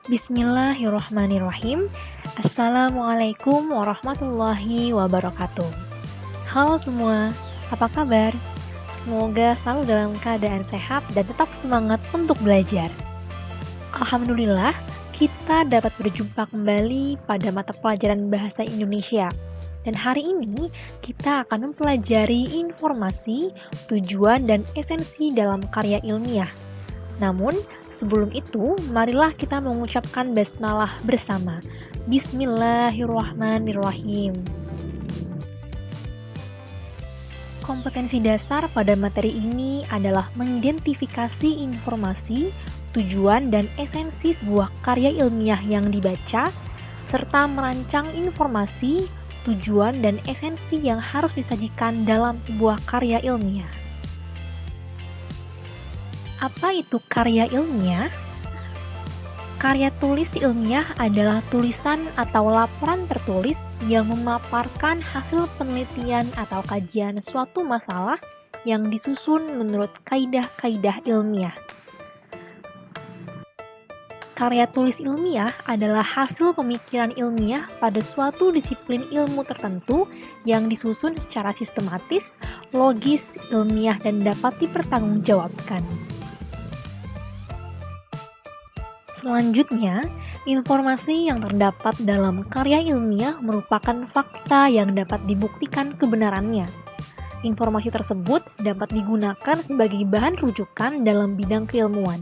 Bismillahirrahmanirrahim. Assalamualaikum warahmatullahi wabarakatuh. Halo semua, apa kabar? Semoga selalu dalam keadaan sehat dan tetap semangat untuk belajar. Alhamdulillah, kita dapat berjumpa kembali pada mata pelajaran Bahasa Indonesia. Dan hari ini kita akan mempelajari informasi, tujuan, dan esensi dalam karya ilmiah. Namun, sebelum itu, marilah kita mengucapkan basmalah bersama. Bismillahirrahmanirrahim. Kompetensi dasar pada materi ini adalah mengidentifikasi informasi, tujuan, dan esensi sebuah karya ilmiah yang dibaca, serta merancang informasi, tujuan, dan esensi yang harus disajikan dalam sebuah karya ilmiah. Apa itu karya ilmiah? Karya tulis ilmiah adalah tulisan atau laporan tertulis yang memaparkan hasil penelitian atau kajian suatu masalah yang disusun menurut kaidah-kaidah ilmiah. Karya tulis ilmiah adalah hasil pemikiran ilmiah pada suatu disiplin ilmu tertentu yang disusun secara sistematis, logis, ilmiah, dan dapat dipertanggungjawabkan. Selanjutnya, informasi yang terdapat dalam karya ilmiah merupakan fakta yang dapat dibuktikan kebenarannya. Informasi tersebut dapat digunakan sebagai bahan rujukan dalam bidang keilmuan.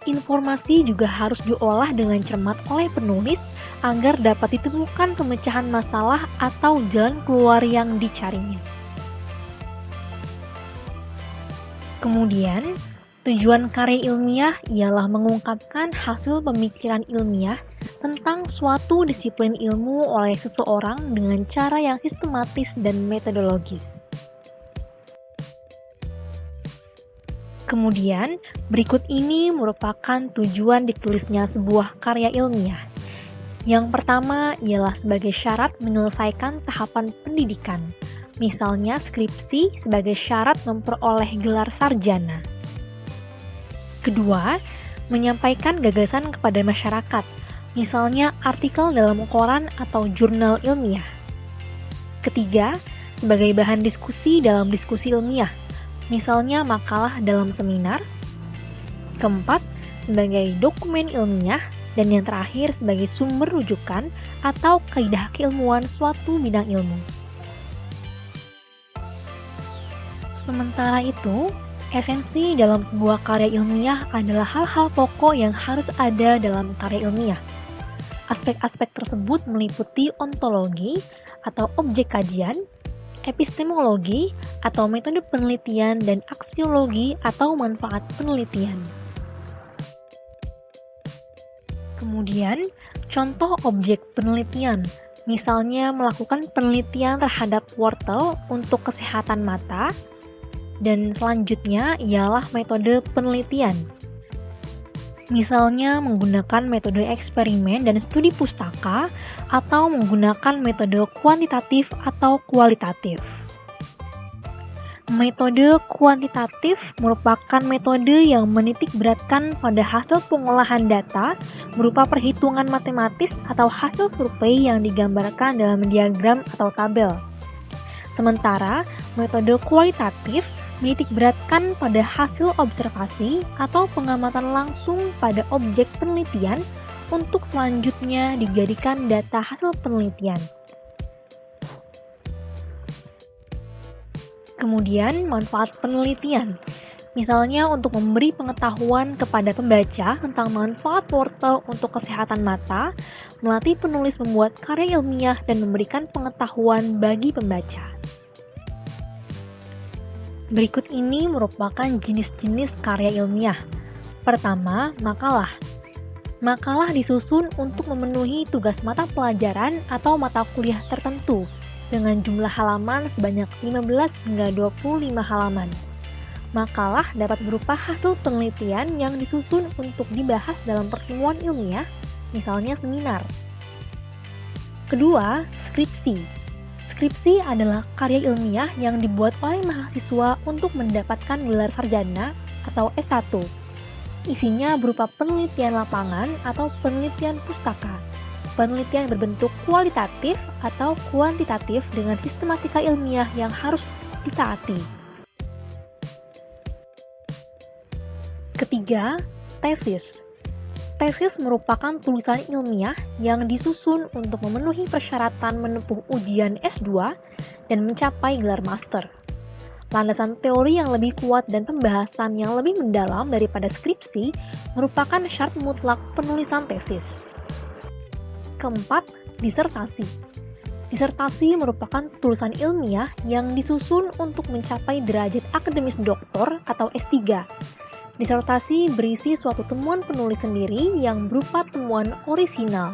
Informasi juga harus diolah dengan cermat oleh penulis agar dapat ditemukan pemecahan masalah atau jalan keluar yang dicarinya. Kemudian, tujuan karya ilmiah ialah mengungkapkan hasil pemikiran ilmiah tentang suatu disiplin ilmu oleh seseorang dengan cara yang sistematis dan metodologis. Kemudian, berikut ini merupakan tujuan ditulisnya sebuah karya ilmiah. Yang pertama ialah sebagai syarat menyelesaikan tahapan pendidikan, misalnya skripsi sebagai syarat memperoleh gelar sarjana. Kedua, menyampaikan gagasan kepada masyarakat, misalnya artikel dalam koran atau jurnal ilmiah. Ketiga, sebagai bahan diskusi dalam diskusi ilmiah, misalnya makalah dalam seminar. Keempat, sebagai dokumen ilmiah, dan yang terakhir sebagai sumber rujukan atau kaidah keilmuan suatu bidang ilmu. Sementara itu, esensi dalam sebuah karya ilmiah adalah hal-hal pokok yang harus ada dalam karya ilmiah. Aspek-aspek tersebut meliputi ontologi atau objek kajian, epistemologi atau metode penelitian, dan aksiologi atau manfaat penelitian. Kemudian, contoh objek penelitian, misalnya melakukan penelitian terhadap wortel untuk kesehatan mata, dan selanjutnya ialah metode penelitian. Misalnya menggunakan metode eksperimen dan studi pustaka atau menggunakan metode kuantitatif atau kualitatif. Metode kuantitatif merupakan metode yang menitik beratkan pada hasil pengolahan data berupa perhitungan matematis atau hasil survei yang digambarkan dalam diagram atau tabel. Sementara metode kualitatif menitik beratkan pada hasil observasi atau pengamatan langsung pada objek penelitian untuk selanjutnya dijadikan data hasil penelitian. Kemudian, manfaat penelitian, misalnya untuk memberi pengetahuan kepada pembaca tentang manfaat wortel untuk kesehatan mata, melatih penulis membuat karya ilmiah dan memberikan pengetahuan bagi pembaca. Berikut ini merupakan jenis-jenis karya ilmiah. Pertama, makalah. Makalah disusun untuk memenuhi tugas mata pelajaran atau mata kuliah tertentu dengan jumlah halaman sebanyak 15 hingga 25 halaman. Makalah dapat berupa hasil penelitian yang disusun untuk dibahas dalam pertemuan ilmiah, misalnya seminar. Kedua, skripsi. Skripsi adalah karya ilmiah yang dibuat oleh mahasiswa untuk mendapatkan gelar sarjana atau S1. Isinya berupa penelitian lapangan atau penelitian pustaka. Penelitian berbentuk kualitatif atau kuantitatif dengan sistematika ilmiah yang harus ditaati. Ketiga, tesis. Tesis merupakan tulisan ilmiah yang disusun untuk memenuhi persyaratan menempuh ujian S2 dan mencapai gelar master. Landasan teori yang lebih kuat dan pembahasan yang lebih mendalam daripada skripsi merupakan syarat mutlak penulisan tesis. Keempat, disertasi. Disertasi merupakan tulisan ilmiah yang disusun untuk mencapai derajat akademis doktor atau S3. Disertasi berisi suatu temuan penulis sendiri yang berupa temuan orisinal.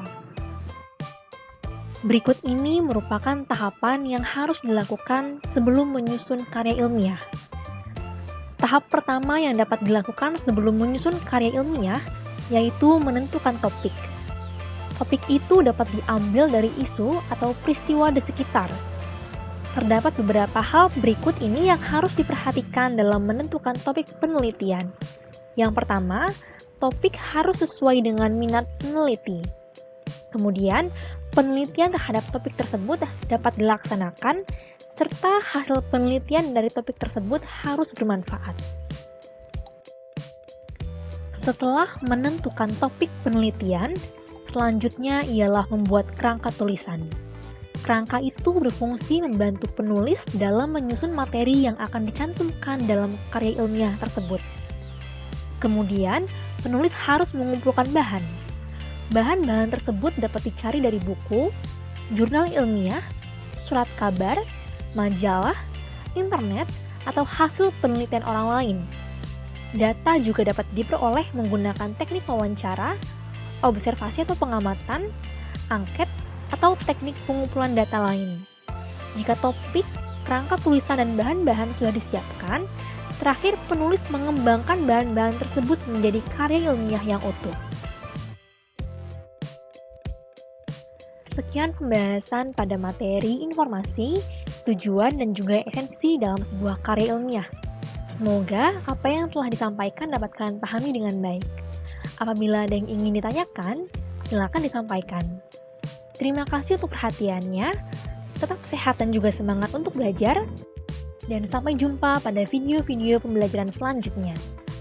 Berikut ini merupakan tahapan yang harus dilakukan sebelum menyusun karya ilmiah. Tahap pertama yang dapat dilakukan sebelum menyusun karya ilmiah yaitu menentukan topik. Topik itu dapat diambil dari isu atau peristiwa di sekitar. Terdapat beberapa hal berikut ini yang harus diperhatikan dalam menentukan topik penelitian. Yang pertama, topik harus sesuai dengan minat peneliti. Kemudian, penelitian terhadap topik tersebut dapat dilaksanakan, serta hasil penelitian dari topik tersebut harus bermanfaat. Setelah menentukan topik penelitian, selanjutnya ialah membuat kerangka tulisan. Kerangka itu berfungsi membantu penulis dalam menyusun materi yang akan dicantumkan dalam karya ilmiah tersebut. Kemudian, penulis harus mengumpulkan bahan. Bahan-bahan tersebut dapat dicari dari buku, jurnal ilmiah, surat kabar, majalah, internet, atau hasil penelitian orang lain. Data juga dapat diperoleh menggunakan teknik wawancara, observasi atau pengamatan, angket, atau teknik pengumpulan data lain. Jika topik, kerangka tulisan, dan bahan-bahan sudah disiapkan, terakhir penulis mengembangkan bahan-bahan tersebut menjadi karya ilmiah yang utuh. Sekian pembahasan pada materi informasi, tujuan, dan juga esensi dalam sebuah karya ilmiah. Semoga apa yang telah disampaikan dapat kalian pahami dengan baik. Apabila ada yang ingin ditanyakan, silakan disampaikan. Terima kasih untuk perhatiannya, tetap sehat dan juga semangat untuk belajar, dan sampai jumpa pada video-video pembelajaran selanjutnya.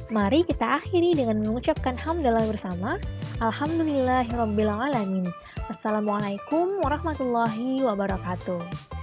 Mari kita akhiri dengan mengucapkan hamdalah bersama. Alhamdulillahirrabbilalamin. Wassalamualaikum warahmatullahi wabarakatuh.